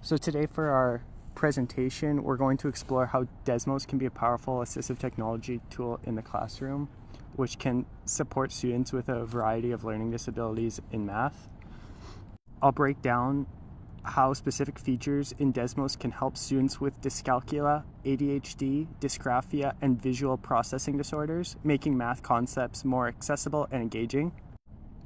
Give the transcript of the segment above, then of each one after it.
So today for our presentation, we're going to explore how Desmos can be a powerful assistive technology tool in the classroom, which can support students with a variety of learning disabilities in math. I'll break down how specific features in Desmos can help students with dyscalculia, ADHD, dysgraphia, and visual processing disorders, making math concepts more accessible and engaging.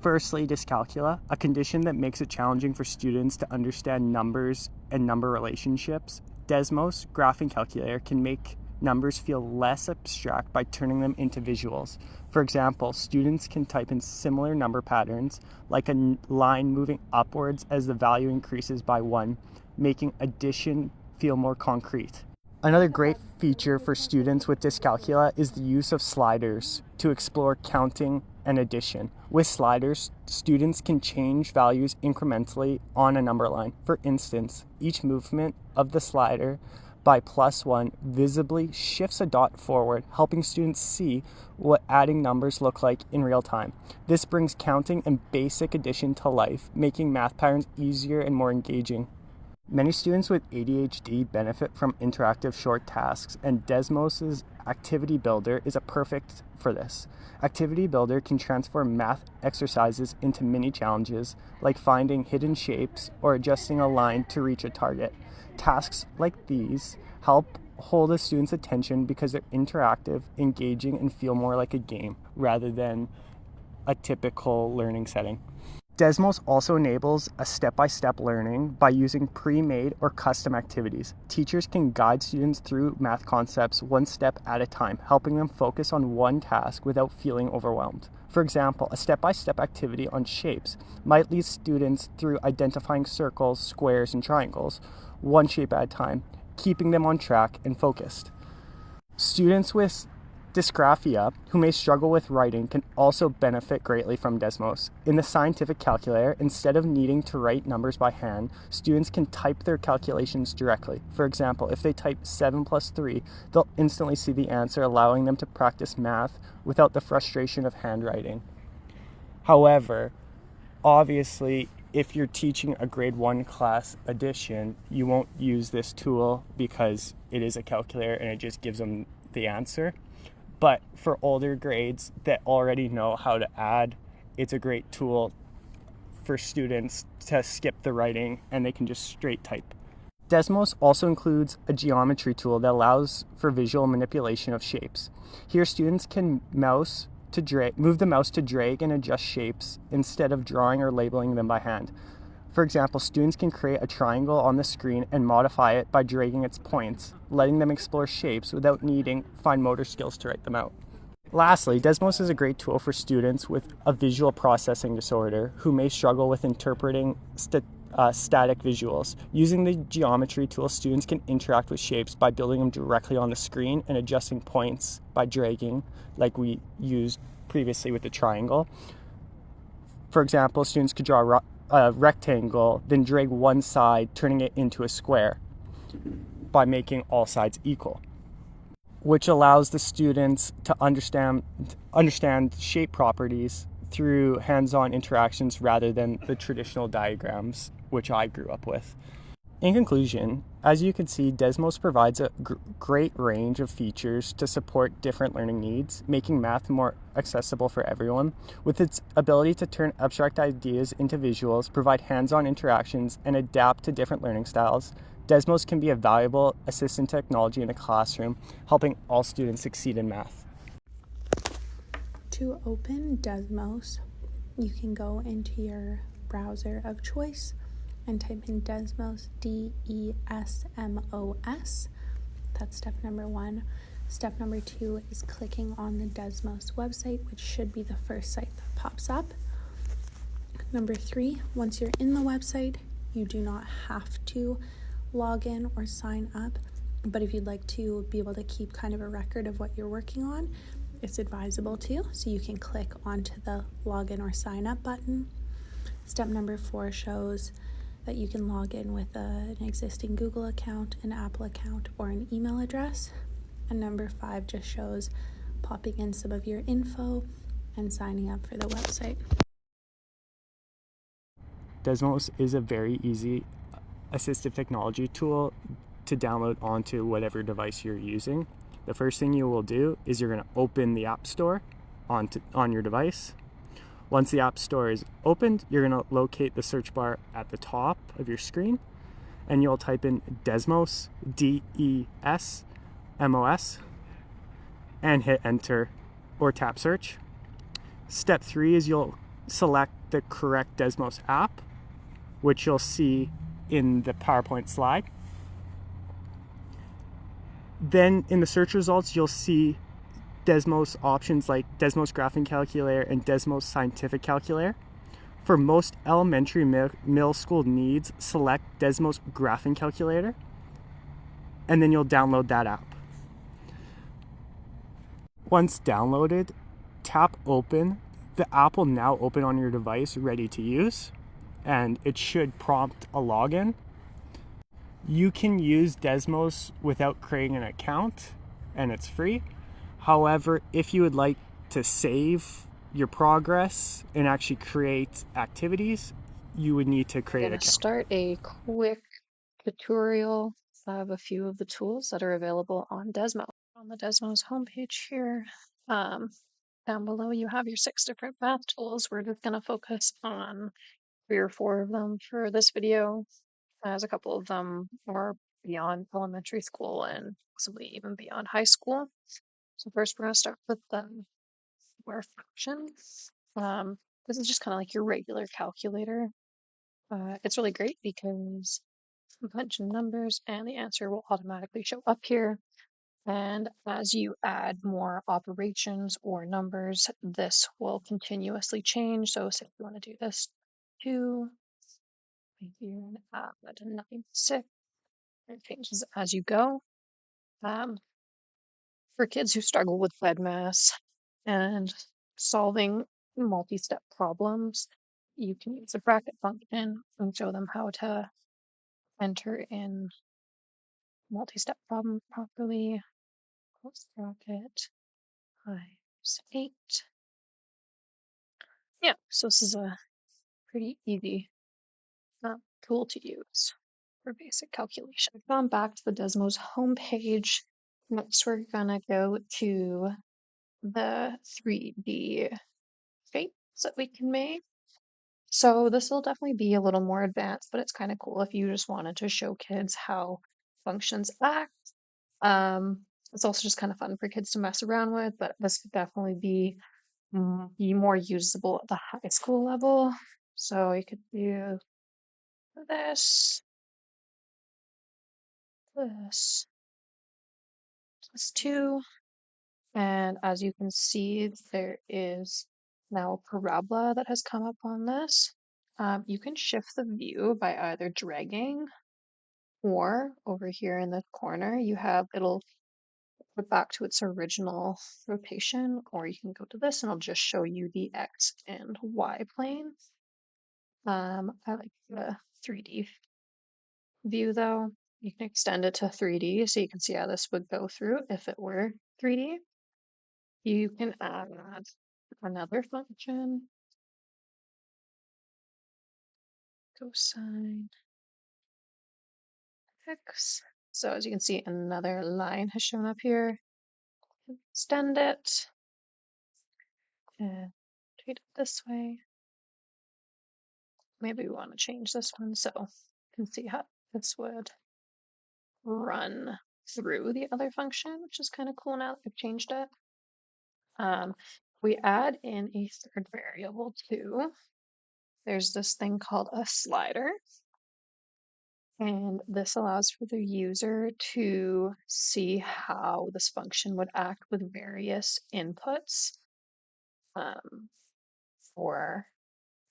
Firstly, dyscalculia, a condition that makes it challenging for students to understand numbers and number relationships. Desmos graphing calculator can make numbers feel less abstract by turning them into visuals. For example, students can type in similar number patterns, like a line moving upwards as the value increases by 1, making addition feel more concrete. Another great feature for students with dyscalculia is the use of sliders to explore counting and addition. With sliders, students can change values incrementally on a number line. For instance, each movement of the slider by +1 visibly shifts a dot forward, helping students see what adding numbers look like in real time. This brings counting and basic addition to life, making math patterns easier and more engaging. Many students with ADHD benefit from interactive short tasks, and Desmos' Activity Builder is a perfect for this. Activity Builder can transform math exercises into mini challenges, like finding hidden shapes or adjusting a line to reach a target. Tasks like these help hold a student's attention because they're interactive, engaging, and feel more like a game rather than a typical learning setting. Desmos also enables a step-by-step learning by using pre-made or custom activities. Teachers can guide students through math concepts one step at a time, helping them focus on one task without feeling overwhelmed. For example, a step-by-step activity on shapes might lead students through identifying circles, squares, and triangles, one shape at a time, keeping them on track and focused. Students with dysgraphia, who may struggle with writing, can also benefit greatly from Desmos. In the scientific calculator, instead of needing to write numbers by hand, students can type their calculations directly. For example, if they type 7 plus 3, they'll instantly see the answer, allowing them to practice math without the frustration of handwriting. However, obviously, if you're teaching a grade 1 class addition, you won't use this tool because it is a calculator and it just gives them the answer. But for older grades that already know how to add, it's a great tool for students to skip the writing and they can just straight type. Desmos also includes a geometry tool that allows for visual manipulation of shapes. Here, students can move the mouse to drag and adjust shapes instead of drawing or labeling them by hand. For example, students can create a triangle on the screen and modify it by dragging its points, letting them explore shapes without needing fine motor skills to write them out. Lastly, Desmos is a great tool for students with a visual processing disorder who may struggle with interpreting static visuals. Using the geometry tool, students can interact with shapes by building them directly on the screen and adjusting points by dragging, like we used previously with the triangle. For example, students could draw a rectangle, then drag one side, turning it into a square by making all sides equal, which allows the students to understand shape properties through hands-on interactions rather than the traditional diagrams, which I grew up with. In conclusion, as you can see, Desmos provides a great range of features to support different learning needs, making math more accessible for everyone. With its ability to turn abstract ideas into visuals, provide hands-on interactions, and adapt to different learning styles, Desmos can be a valuable assistant technology in the classroom, helping all students succeed in math. To open Desmos, you can go into your browser of choice and type in Desmos, Desmos. That's step number 1. Step number 2 is clicking on the Desmos website, which should be the first site that pops up. Number 3, once you're in the website, you do not have to log in or sign up, but if you'd like to be able to keep kind of a record of what you're working on, it's advisable to, so you can click onto the login or sign up button. Step number 4 shows that you can log in with an existing Google account, an Apple account, or an email address. And number 5 just shows popping in some of your info and signing up for the website. Desmos is a very easy assistive technology tool to download onto whatever device you're using. The first thing you will do is you're going to open the App Store on your device. Once the App Store is opened, you're going to locate the search bar at the top of your screen, and you'll type in Desmos, Desmos, and hit enter or tap search. Step 3 is you'll select the correct Desmos app, which you'll see in the PowerPoint slide. Then in the search results, you'll see Desmos options like Desmos Graphing Calculator and Desmos Scientific Calculator. For most elementary middle school needs, select Desmos Graphing Calculator, and then you'll download that app. Once downloaded, tap open. The app will now open on your device, ready to use, and it should prompt a login. You can use Desmos without creating an account, and it's free. However, if you would like to save your progress and actually create activities, you would need to create an I'm going to account. start a quick tutorial of a few of the tools that are available on Desmos. On the Desmos homepage here, down below you have your 6 different math tools. We're just going to focus on 3 or 4 of them for this video, as a couple of them are beyond elementary school and possibly even beyond high school. So first we're going to start with the square fraction. This is just kind of like your regular calculator. It's really great because you punch in numbers and the answer will automatically show up here. And as you add more operations or numbers, this will continuously change. So say you want to do this 2, here and add a 9, 6, it changes as you go. For kids who struggle with math and solving multi-step problems, you can use a bracket function and show them how to enter in multi-step problems properly. Close bracket times 8. Yeah, so this is a pretty easy tool to use for basic calculation. I've gone back to the Desmos homepage. Next, we're gonna go to the 3D shapes that we can make. So this will definitely be a little more advanced, but it's kind of cool if you just wanted to show kids how functions act. It's also just kind of fun for kids to mess around with, but this could definitely be more usable at the high school level. So you could do this, this, this 2, and as you can see, there is now a parabola that has come up on this. You can shift the view by either dragging, or over here in the corner, you have it'll put back to its original rotation, or you can go to this and it'll just show you the X and Y plane. I like the 3D view though. You can extend it to 3D so you can see how this would go through if it were 3D. You can add another function, cosine X. So as you can see, another line has shown up here. Extend it and treat it this way. Maybe we want to change this one so you can see how this would run through the other function, which is kind of cool now that I've changed it. We add in a third variable too. There's this thing called a slider, and this allows for the user to see how this function would act with various inputs for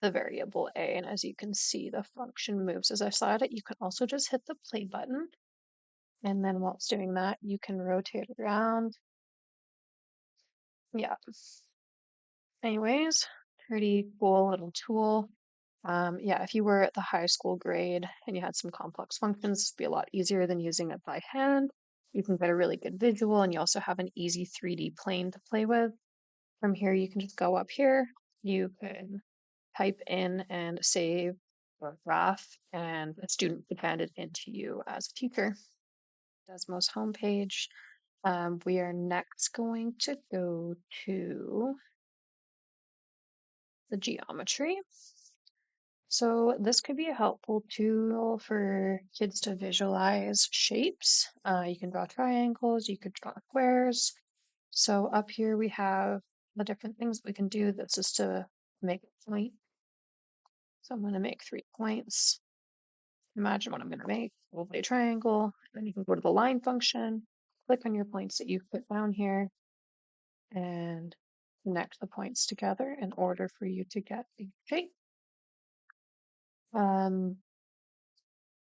the variable a. And as you can see, the function moves as I slide it. You can also just hit the play button, and then while it's doing that, you can rotate it around. Yeah. Anyways, pretty cool little tool. Yeah, if you were at the high school grade and you had some complex functions, it'd be a lot easier than using it by hand. You can get a really good visual, and you also have an easy 3D plane to play with. From here, you can just go up here. You can type in and save or graph, and the student could hand it into you as a teacher. Desmos homepage. We are next going to go to the geometry. So this could be a helpful tool for kids to visualize shapes. You can draw triangles, you could draw squares. So up here we have the different things we can do. This is to make a point. So I'm going to make 3 points. Imagine what I'm going to make. We'll play a triangle. Then you can go to the line function, click on your points that you've put down here, and connect the points together in order for you to get a shape.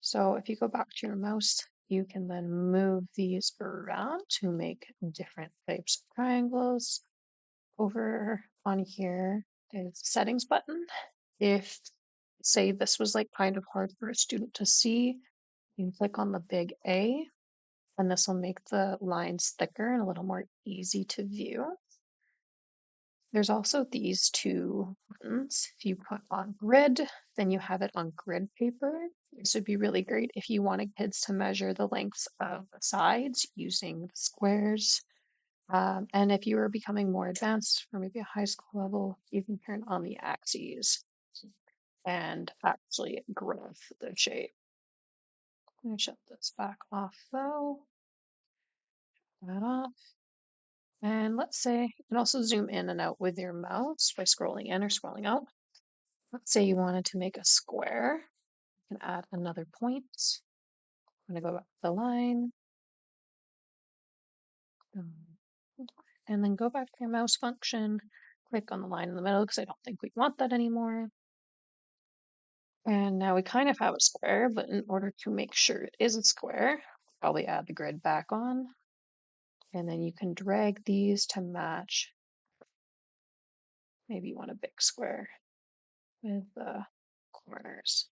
So if you go back to your mouse, you can then move these around to make different types of triangles. Over on here is the settings button. If, say, this was like kind of hard for a student to see, you can click on the big A, and this will make the lines thicker and a little more easy to view. There's also these 2 buttons. If you put on grid, then you have it on grid paper. This would be really great if you wanted kids to measure the lengths of the sides using the squares. And if you are becoming more advanced for maybe a high school level, you can turn on the axes and actually graph the shape. Let me shut this back off though. That off. And let's say you can also zoom in and out with your mouse by scrolling in or scrolling out. Let's say you wanted to make a square. You can add another point. I'm going to go back to the line. And then go back to your mouse function. Click on the line in the middle because I don't think we want that anymore. And now we kind of have a square, but in order to make sure it is a square, probably add the grid back on. And then you can drag these to match. Maybe you want a big square with the corners.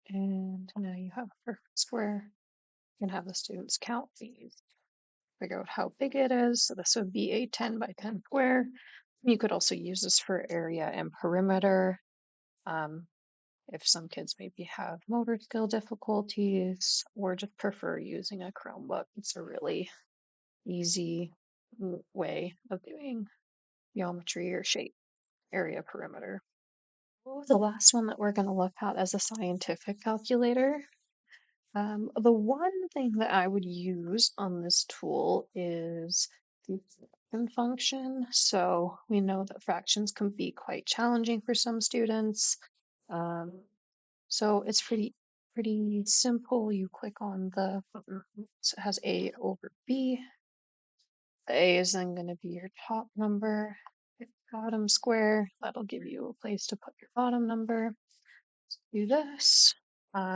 And now you have a perfect square. You can have the students count these, figure out how big it is. So this would be a 10 by 10 square. You could also use this for area and perimeter. If some kids maybe have motor skill difficulties or just prefer using a Chromebook, it's a really easy way of doing geometry or shape, area, perimeter. The last one that we're going to look at is a scientific calculator. The one thing that I would use on this tool is the fraction function. So we know that fractions can be quite challenging for some students. So it's pretty simple. You click on the button. It has A over B. The A is then going to be your top number. Bottom square, that'll give you a place to put your bottom number. Do this.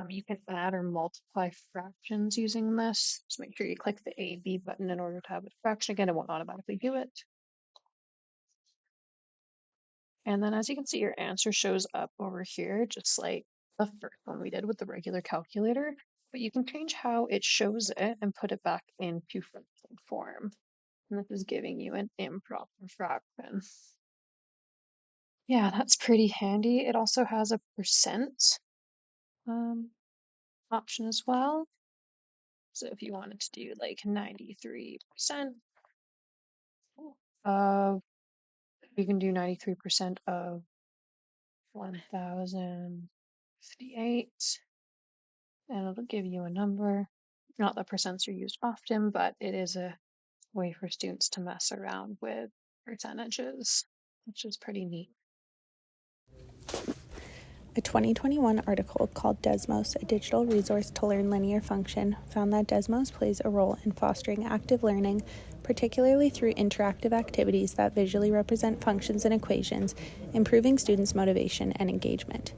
You can add or multiply fractions using this. Just make sure you click the A, B button in order to have a fraction. Again, it won't automatically do it. And then as you can see, your answer shows up over here, just like the first one we did with the regular calculator. But you can change how it shows it and put it back into fraction form. And this is giving you an improper fraction. Yeah, that's pretty handy. It also has a percent option as well. So if you wanted to do like 93% of, you can do 93% of 1058, and it'll give you a number. Not that percents are used often, but it is a way for students to mess around with percentages, which is pretty neat. A 2021 article called Desmos, a digital resource to learn linear function, found that Desmos plays a role in fostering active learning, particularly through interactive activities that visually represent functions and equations, improving students' motivation and engagement.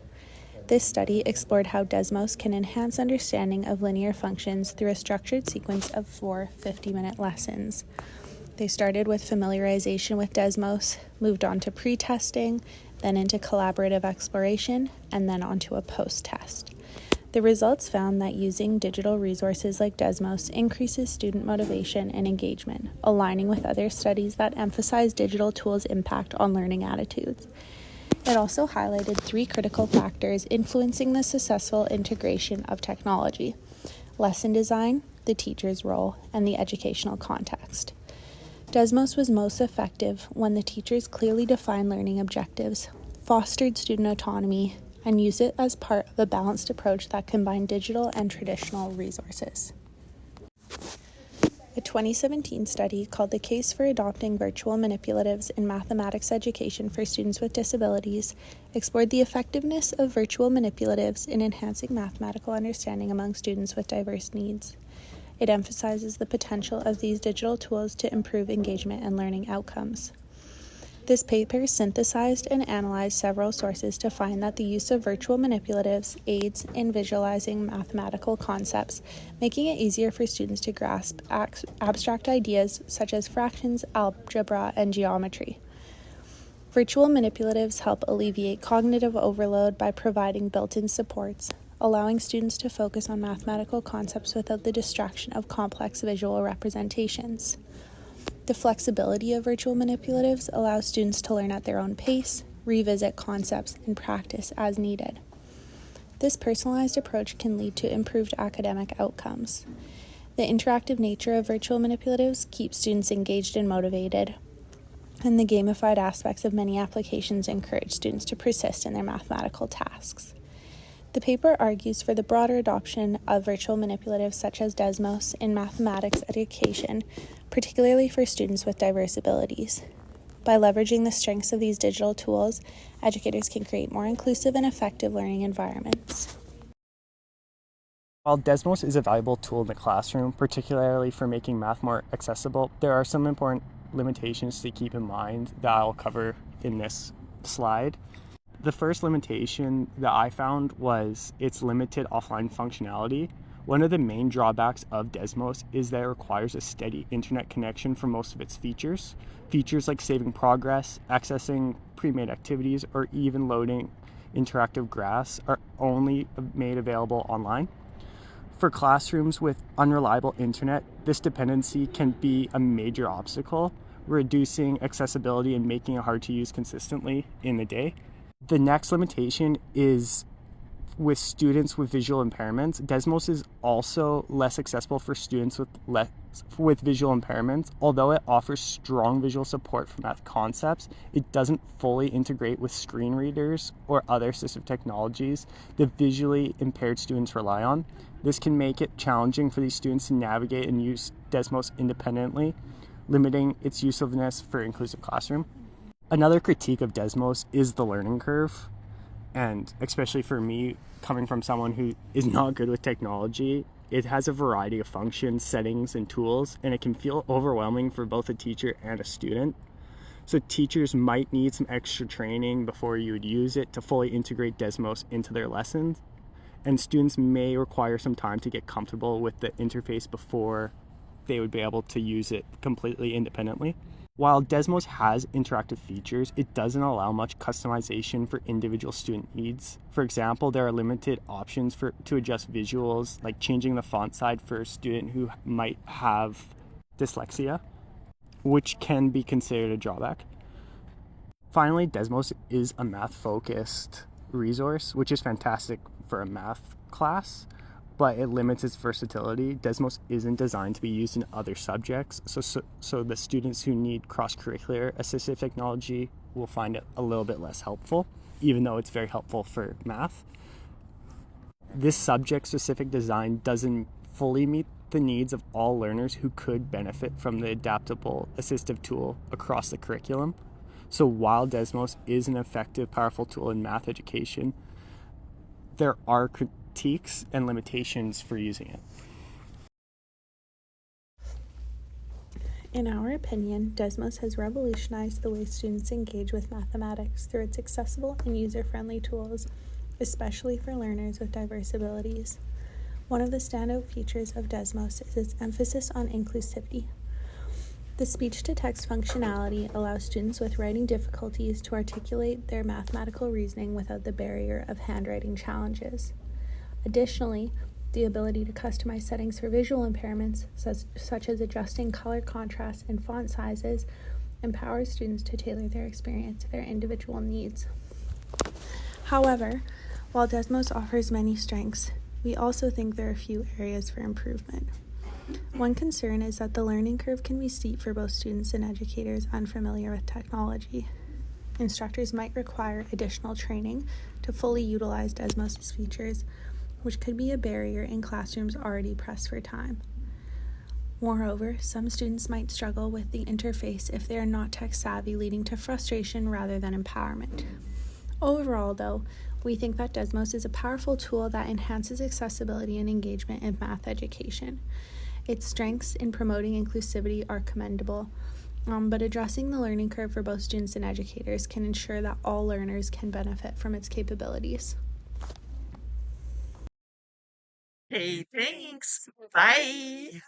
This study explored how Desmos can enhance understanding of linear functions through a structured sequence of 4 50-minute lessons. They started with familiarization with Desmos, moved on to pre-testing, then into collaborative exploration, and then onto a post-test. The results found that using digital resources like Desmos increases student motivation and engagement, aligning with other studies that emphasize digital tools' impact on learning attitudes. It also highlighted 3 critical factors influencing the successful integration of technology: lesson design, the teacher's role, and the educational context. Desmos was most effective when the teachers clearly defined learning objectives, fostered student autonomy, and used it as part of a balanced approach that combined digital and traditional resources. A 2017 study called The Case for Adopting Virtual Manipulatives in Mathematics Education for Students with Disabilities explored the effectiveness of virtual manipulatives in enhancing mathematical understanding among students with diverse needs. It emphasizes the potential of these digital tools to improve engagement and learning outcomes. This paper synthesized and analyzed several sources to find that the use of virtual manipulatives aids in visualizing mathematical concepts, making it easier for students to grasp abstract ideas such as fractions, algebra, and geometry. Virtual manipulatives help alleviate cognitive overload by providing built-in supports, allowing students to focus on mathematical concepts without the distraction of complex visual representations. The flexibility of virtual manipulatives allows students to learn at their own pace, revisit concepts, and practice as needed. This personalized approach can lead to improved academic outcomes. The interactive nature of virtual manipulatives keeps students engaged and motivated, and the gamified aspects of many applications encourage students to persist in their mathematical tasks. The paper argues for the broader adoption of virtual manipulatives such as Desmos in mathematics education, particularly for students with diverse abilities. By leveraging the strengths of these digital tools, educators can create more inclusive and effective learning environments. While Desmos is a valuable tool in the classroom, particularly for making math more accessible, there are some important limitations to keep in mind that I'll cover in this slide. The first limitation that I found was its limited offline functionality. One of the main drawbacks of Desmos is that it requires a steady internet connection for most of its features. Features like saving progress, accessing pre-made activities, or even loading interactive graphs are only made available online. For classrooms with unreliable internet, this dependency can be a major obstacle, reducing accessibility and making it hard to use consistently in the day. The next limitation is with students with visual impairments. Desmos is also less accessible for students with visual impairments. Although it offers strong visual support for math concepts, it doesn't fully integrate with screen readers or other assistive technologies that visually impaired students rely on. This can make it challenging for these students to navigate and use Desmos independently, limiting its usefulness for inclusive classroom. Another critique of Desmos is the learning curve, and especially for me, coming from someone who is not good with technology, it has a variety of functions, settings, and tools, and it can feel overwhelming for both a teacher and a student. So teachers might need some extra training before you would use it to fully integrate Desmos into their lessons, and students may require some time to get comfortable with the interface before they would be able to use it completely independently. While Desmos has interactive features, it doesn't allow much customization for individual student needs. For example, there are limited options to adjust visuals, like changing the font size for a student who might have dyslexia, which can be considered a drawback. Finally, Desmos is a math-focused resource, which is fantastic for a math class, but it limits its versatility. Desmos isn't designed to be used in other subjects, so the students who need cross-curricular assistive technology will find it a little bit less helpful, even though it's very helpful for math. This subject-specific design doesn't fully meet the needs of all learners who could benefit from the adaptable assistive tool across the curriculum. So while Desmos is an effective, powerful tool in math education, there are critiques and limitations for using it. In our opinion, Desmos has revolutionized the way students engage with mathematics through its accessible and user-friendly tools, especially for learners with diverse abilities. One of the standout features of Desmos is its emphasis on inclusivity. The speech-to-text functionality allows students with writing difficulties to articulate their mathematical reasoning without the barrier of handwriting challenges. Additionally, the ability to customize settings for visual impairments, such as adjusting color contrast and font sizes, empowers students to tailor their experience to their individual needs. However, while Desmos offers many strengths, we also think there are a few areas for improvement. One concern is that the learning curve can be steep for both students and educators unfamiliar with technology. Instructors might require additional training to fully utilize Desmos' features, which could be a barrier in classrooms already pressed for time. Moreover, some students might struggle with the interface if they are not tech savvy, leading to frustration rather than empowerment. Overall, though, we think that Desmos is a powerful tool that enhances accessibility and engagement in math education. Its strengths in promoting inclusivity are commendable, but addressing the learning curve for both students and educators can ensure that all learners can benefit from its capabilities. Hey, thanks. Bye.